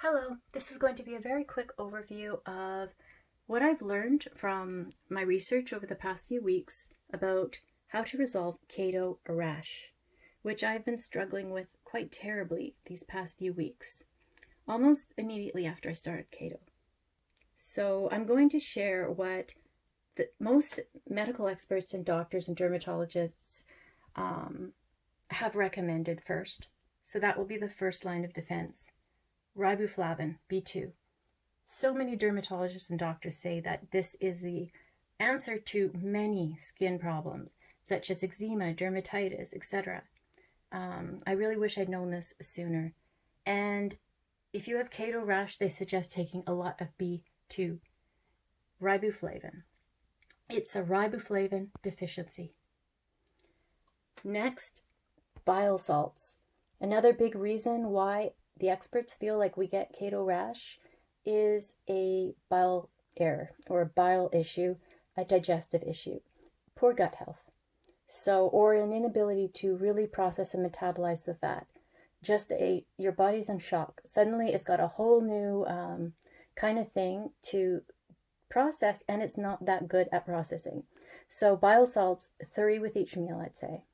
Hello, this is going to be a very quick overview of what I've learned from my research over the past few weeks about how to resolve keto rash, which I've been struggling with quite terribly these past few weeks, almost immediately after I started keto. So I'm going to share what most medical experts and doctors and dermatologists have recommended first. So that will be the first line of defense. Riboflavin, B2. So many dermatologists and doctors say that this is the answer to many skin problems, such as eczema, dermatitis, etc. I really wish I'd known this sooner. And if you have keto rash, they suggest taking a lot of B2, riboflavin. It's a riboflavin deficiency. Next, bile salts. Another big reason why the experts feel like we get keto rash is a bile error or a bile issue, a digestive issue, poor gut health. So, or an inability to really process and metabolize the fat. Your body's in shock. Suddenly it's got a whole new kind of thing to process, and it's not that good at processing. So bile salts, 3 with each meal, I'd say.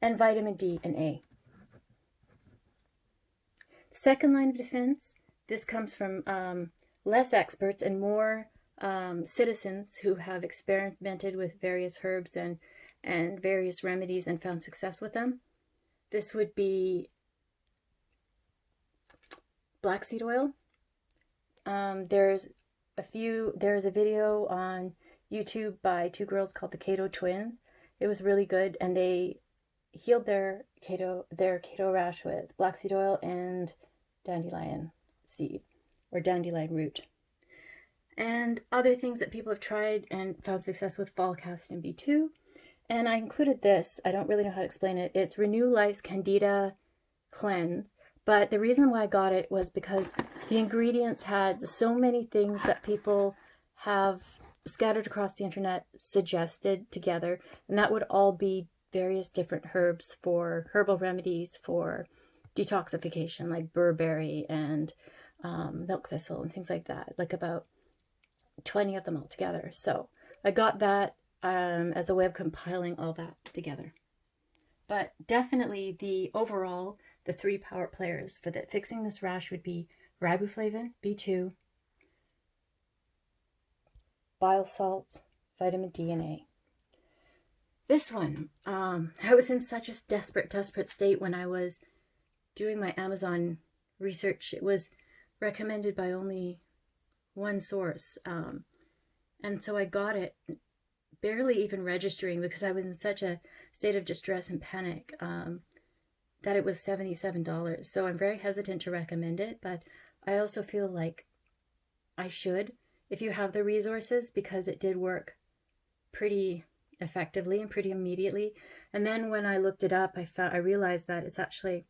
And vitamin D and A. Second line of defense, this comes from less experts and more citizens who have experimented with various herbs and various remedies and found success with them. This would be black seed oil. There's a video on YouTube by two girls called the Keto Twins. It was really good, and they healed their keto rash with black seed oil and dandelion seed or dandelion root. And other things that people have tried and found success with, folic acid and B2. And I included this. I don't really know how to explain it. It's Renew Life's Candida Cleanse. But the reason why I got it was because the ingredients had so many things that people have scattered across the internet suggested together. And that would all be various different herbs for herbal remedies for detoxification, like burberry and milk thistle and things like that, like about 20 of them all together. So I got that as a way of compiling all that together. But definitely the 3 power players for fixing this rash would be riboflavin, B2, bile salts, vitamin D and A. This one, I was in such a desperate state when I was doing my Amazon research. It was recommended by only one source. And so I got it barely even registering because I was in such a state of distress and panic that it was $77. So I'm very hesitant to recommend it, but I also feel like I should if you have the resources, because it did work pretty effectively and pretty immediately. And then when I looked it up, I realized that it's actually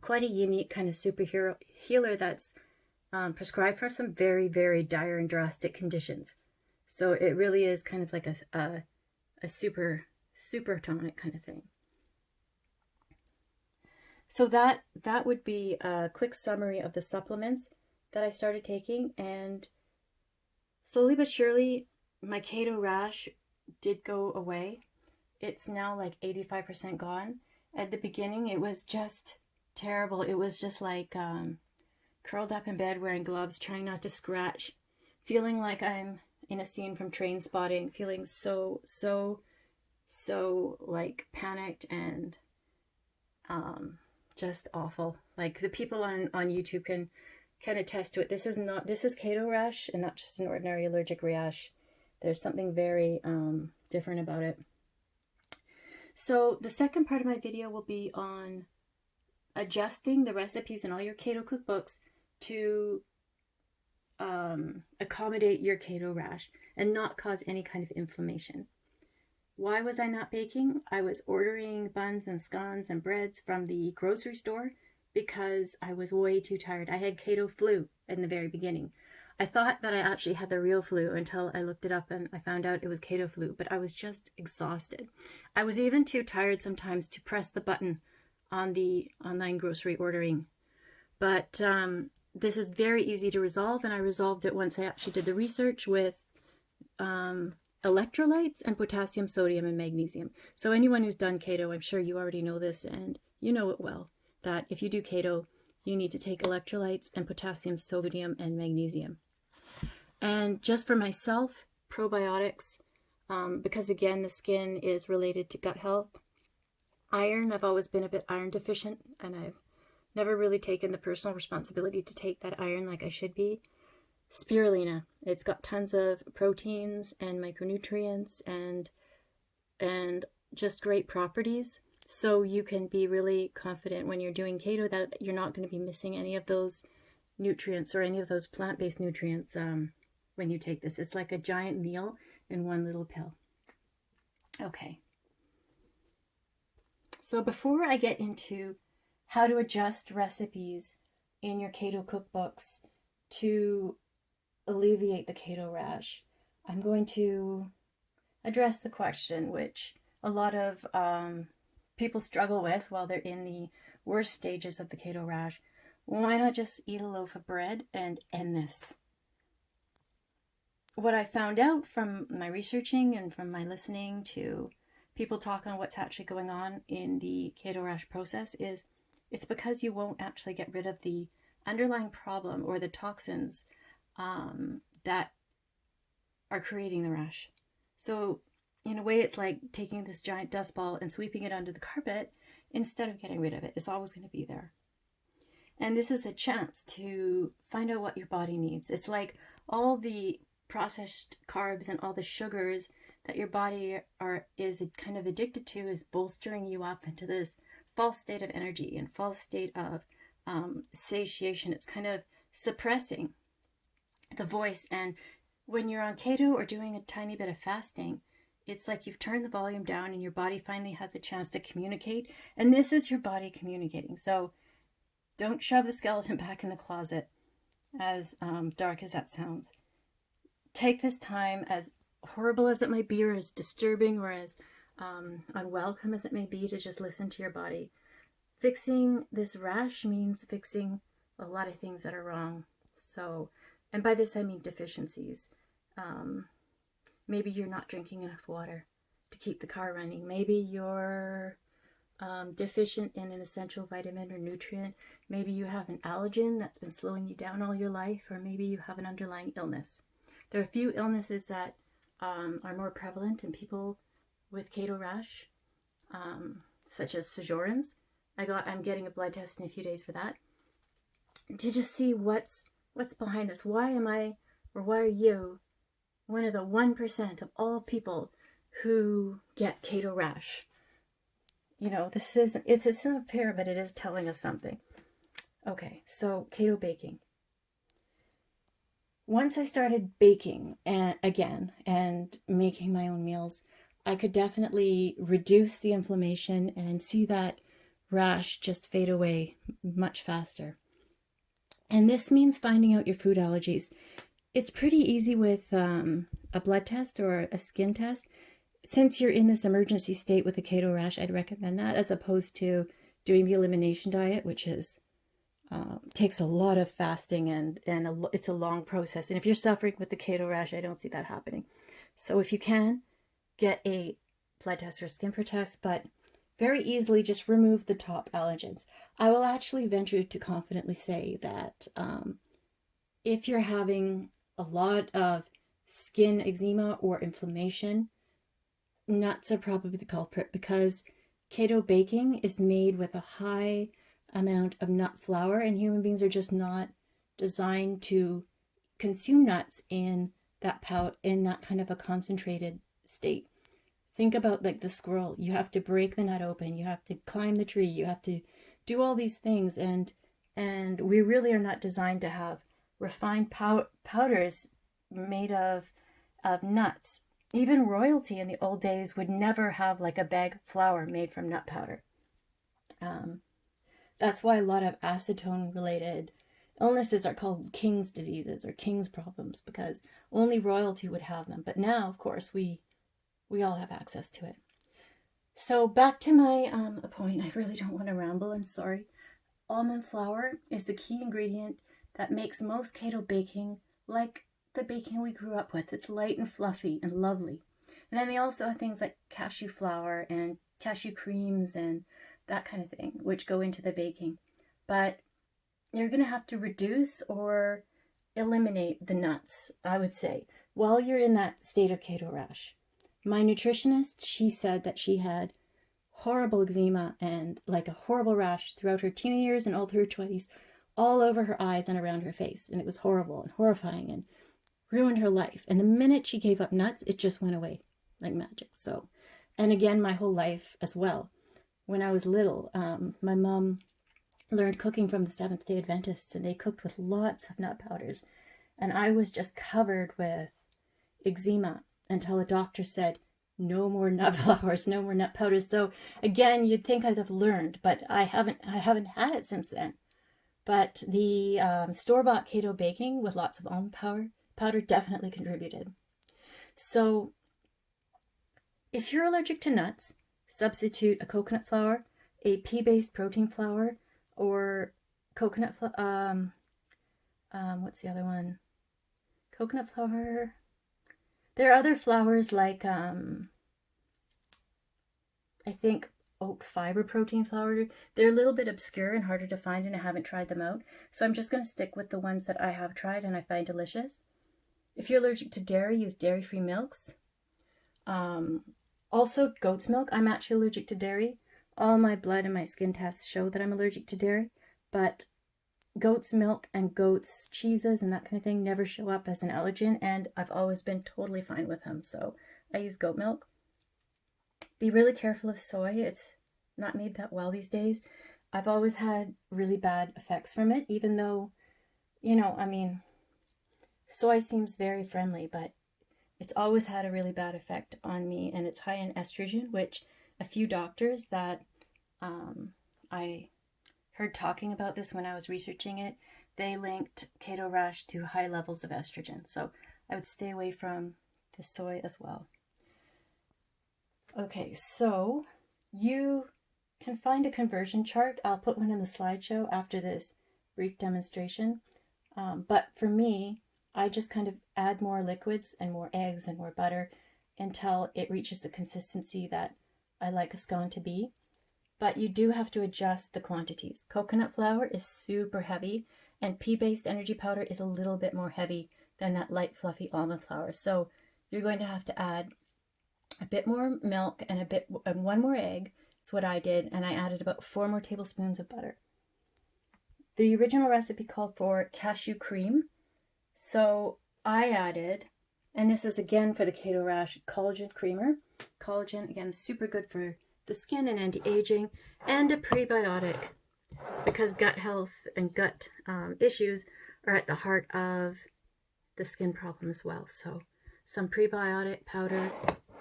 quite a unique kind of superhero healer that's prescribed for some very, very dire and drastic conditions. So it really is kind of like a super tonic kind of thing. So that would be a quick summary of the supplements that I started taking, and slowly but surely my keto rash did go away. It's now like 85% gone. At the beginning it was just terrible. It was just like curled up in bed wearing gloves, trying not to scratch, feeling like I'm in a scene from Train Spotting, feeling so like panicked and just awful. Like the people on YouTube can attest to it. This is keto rash and not just an ordinary allergic rash. There's something very different about it. So the second part of my video will be on adjusting the recipes in all your keto cookbooks to accommodate your keto rash and not cause any kind of inflammation. Why was I not baking? I was ordering buns and scones and breads from the grocery store because I was way too tired. I had keto flu in the very beginning. I thought that I actually had the real flu until I looked it up and I found out it was keto flu, but I was just exhausted. I was even too tired sometimes to press the button on the online grocery ordering But this is very easy to resolve, and I resolved it once I actually did the research with electrolytes and potassium, sodium, and magnesium. So anyone who's done keto, I'm sure you already know this, and you know it well, that if you do keto, you need to take electrolytes and potassium, sodium, and magnesium. And just for myself, probiotics, because again, the skin is related to gut health. Iron, I've always been a bit iron deficient, and I've never really taken the personal responsibility to take that iron like I should be. Spirulina, it's got tons of proteins and micronutrients and just great properties. So you can be really confident when you're doing keto that you're not going to be missing any of those nutrients or any of those plant-based nutrients when you take this. It's like a giant meal in one little pill. Okay. So before I get into how to adjust recipes in your keto cookbooks to alleviate the keto rash, I'm going to address the question which a lot of people struggle with while they're in the worst stages of the keto rash. Why not just eat a loaf of bread and end this? What I found out from my researching and from my listening to people talk on what's actually going on in the keto rash process is it's because you won't actually get rid of the underlying problem or the toxins that are creating the rash. So in a way, it's like taking this giant dust ball and sweeping it under the carpet instead of getting rid of it. It's always going to be there. And this is a chance to find out what your body needs. It's like all the processed carbs and all the sugars that your body is kind of addicted to is bolstering you up into this false state of energy and false state of satiation. It's kind of suppressing the voice. And when you're on keto or doing a tiny bit of fasting, it's like you've turned the volume down and your body finally has a chance to communicate. And this is your body communicating. So don't shove the skeleton back in the closet, as dark as that sounds. Take this time, as horrible as it might be, or as disturbing, or as unwelcome as it may be, to just listen to your body. Fixing this rash means fixing a lot of things that are wrong. So, and by this I mean deficiencies. Maybe you're not drinking enough water to keep the car running. Maybe you're deficient in an essential vitamin or nutrient. Maybe you have an allergen that's been slowing you down all your life, or maybe you have an underlying illness. There are a few illnesses that are more prevalent in people with keto rash, such as Sjogren's. I'm getting a blood test in a few days for that, to just see what's behind this. Why am I, or why are you, one of the 1% of all people who get keto rash? You know, this isn't fair, but it is telling us something. Okay, so keto baking. Once I started baking again and making my own meals, I could definitely reduce the inflammation and see that rash just fade away much faster. And this means finding out your food allergies. It's pretty easy with a blood test or a skin test. Since you're in this emergency state with a keto rash, I'd recommend that, as opposed to doing the elimination diet, which is takes a lot of fasting and it's a long process. And if you're suffering with the keto rash, I don't see that happening. So if you can, get a blood test or skin test, but very easily just remove the top allergens. I will actually venture to confidently say that if you're having a lot of skin eczema or inflammation, nuts are probably the culprit, because keto baking is made with a high amount of nut flour, and human beings are just not designed to consume nuts in that kind of a concentrated state. Think about like the squirrel. You have to break the nut open, you have to climb the tree, you have to do all these things, and we really are not designed to have refined powders made of nuts. Even royalty in the old days would never have like a bag of flour made from nut powder. That's why a lot of acetone related illnesses are called king's diseases or king's problems, because only royalty would have them. But now, of course, we all have access to it. So back to my point. I really don't want to ramble. I'm sorry. almond flour is the key ingredient that makes most keto baking like the baking we grew up with. It's light and fluffy and lovely. And then they also have things like cashew flour and cashew creams and that kind of thing, which go into the baking. But you're going to have to reduce or eliminate the nuts, I would say, while you're in that state of keto rash. My nutritionist, she said that she had horrible eczema and like a horrible rash throughout her teen years and all through her 20s, all over her eyes and around her face. And it was horrible and horrifying and ruined her life. And the minute she gave up nuts, it just went away like magic. So, and again, my whole life as well. When I was little, my mom learned cooking from the Seventh-day Adventists, and they cooked with lots of nut powders. And I was just covered with eczema until the doctor said, no more nut flours, no more nut powders. So again, you'd think I'd have learned, but I haven't had it since then. But the store-bought keto baking with lots of almond powder definitely contributed. So if you're allergic to nuts, substitute a coconut flour, a pea-based protein flour, or coconut flour. What's the other one? Coconut flour. There are other flours like I think oat fiber protein flour. They're a little bit obscure and harder to find, and I haven't tried them out. So I'm just going to stick with the ones that I have tried and I find delicious. If you're allergic to dairy, use dairy-free milks. Also, goat's milk. I'm actually allergic to dairy. All my blood and my skin tests show that I'm allergic to dairy, but goat's milk and goat's cheeses and that kind of thing never show up as an allergen, and I've always been totally fine with them. So I use goat milk. Be really careful of soy. It's not made that well these days. I've always had really bad effects from it, even though, soy seems very friendly, but it's always had a really bad effect on me, and it's high in estrogen, which a few doctors that I heard talking about this when I was researching it, they linked keto rash to high levels of estrogen. So I would stay away from the soy as well. Okay, so you can find a conversion chart. I'll put one in the slideshow after this brief demonstration. But for me, I just kind of add more liquids and more eggs and more butter until it reaches the consistency that I like a scone to be. But you do have to adjust the quantities. Coconut flour is super heavy, and pea-based energy powder is a little bit more heavy than that light, fluffy almond flour. So you're going to have to add a bit more milk and one more egg. That's what I did, and I added about 4 more tablespoons of butter. The original recipe called for cashew cream, so I added, and this is again for the keto rash, collagen creamer. Collagen, again, super good for the skin and anti-aging, and a prebiotic, because gut health and gut issues are at the heart of the skin problem as well. So some prebiotic powder,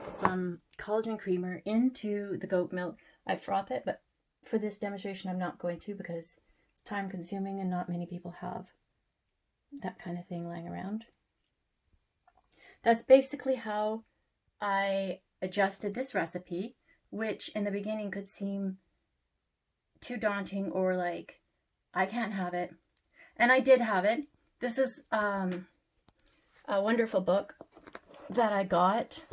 some collagen creamer into the goat milk. I froth it, but for this demonstration I'm not going to, because it's time consuming and not many people have that kind of thing lying around. That's basically how I adjusted this recipe, which in the beginning could seem too daunting or like, I can't have it. And I did have it. This is a wonderful book that I got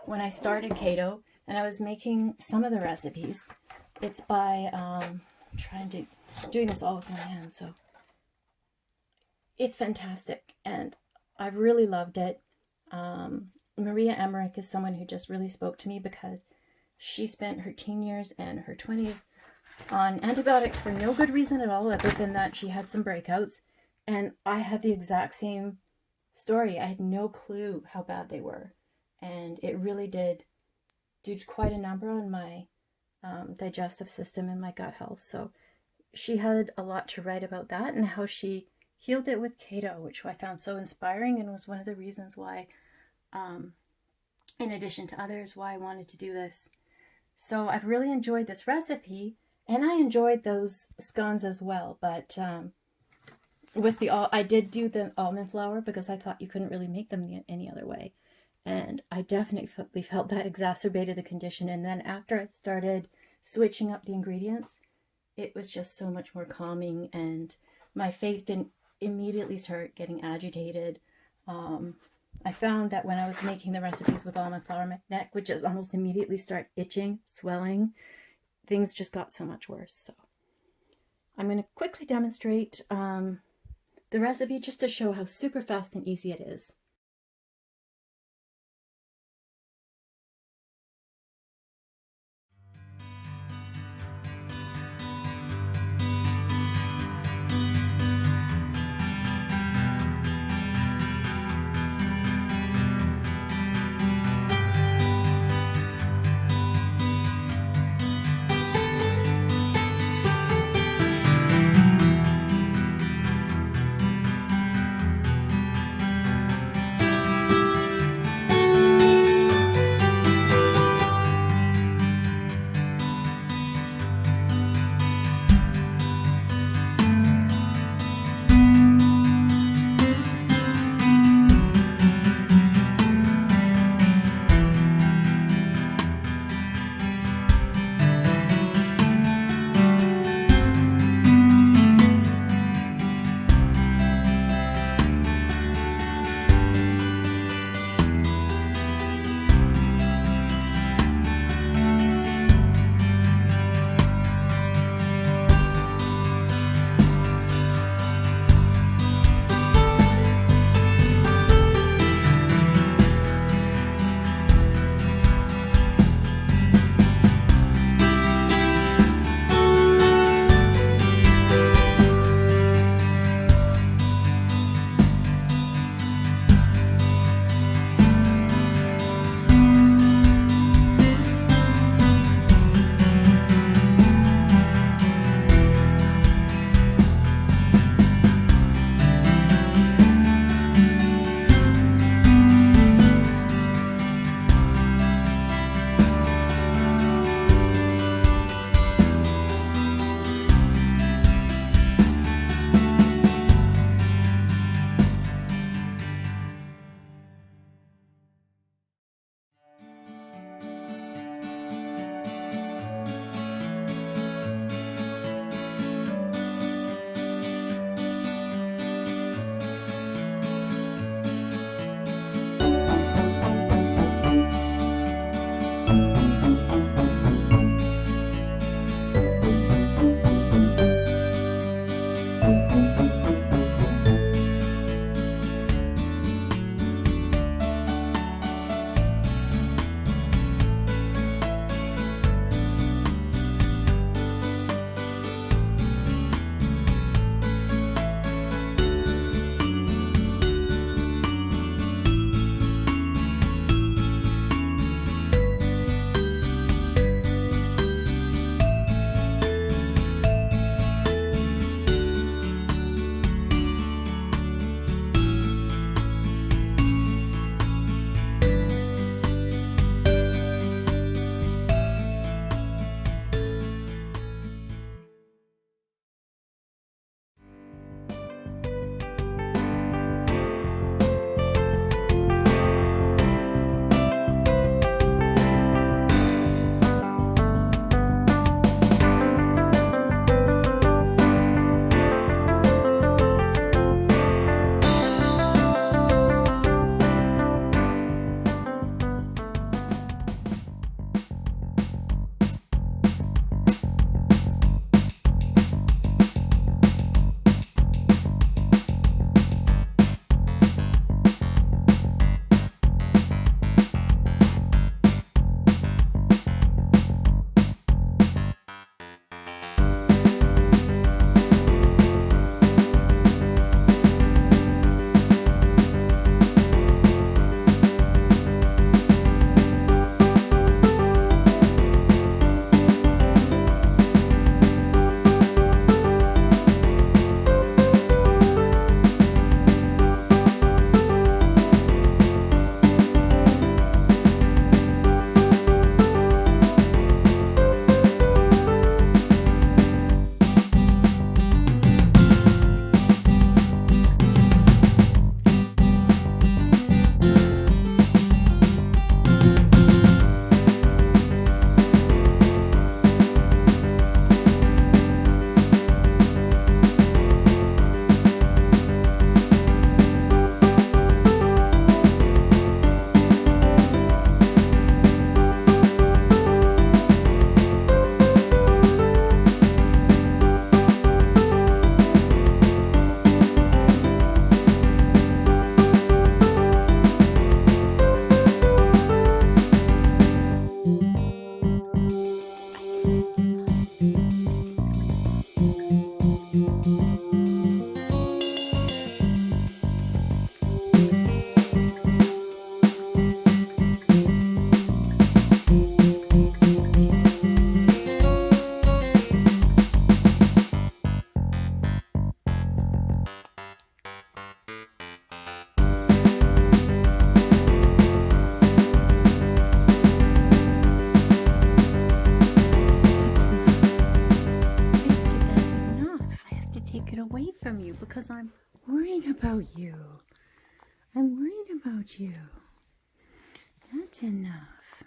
when I started keto, and I was making some of the recipes. It's by, doing this all with my hands, so it's fantastic, and I've really loved it. Maria Emmerich is someone who just really spoke to me, because she spent her teen years and her 20s on antibiotics for no good reason at all, other than that she had some breakouts, and I had the exact same story. I had no clue how bad they were, and it really did do quite a number on my digestive system and my gut health. So she had a lot to write about that and how she healed it with keto, which I found so inspiring, and was one of the reasons why, in addition to others, why I wanted to do this. So I've really enjoyed this recipe, and I enjoyed those scones as well, but I did do the almond flour because I thought you couldn't really make them any other way. And I definitely felt that exacerbated the condition. And then after I started switching up the ingredients, it was just so much more calming, and my face didn't immediately start getting agitated. I found that when I was making the recipes with almond flour, my neck would just almost immediately start itching, swelling. Things just got so much worse. So I'm going to quickly demonstrate the recipe just to show how super fast and easy it is. away from you because I'm worried about you. I'm worried about you. That's enough.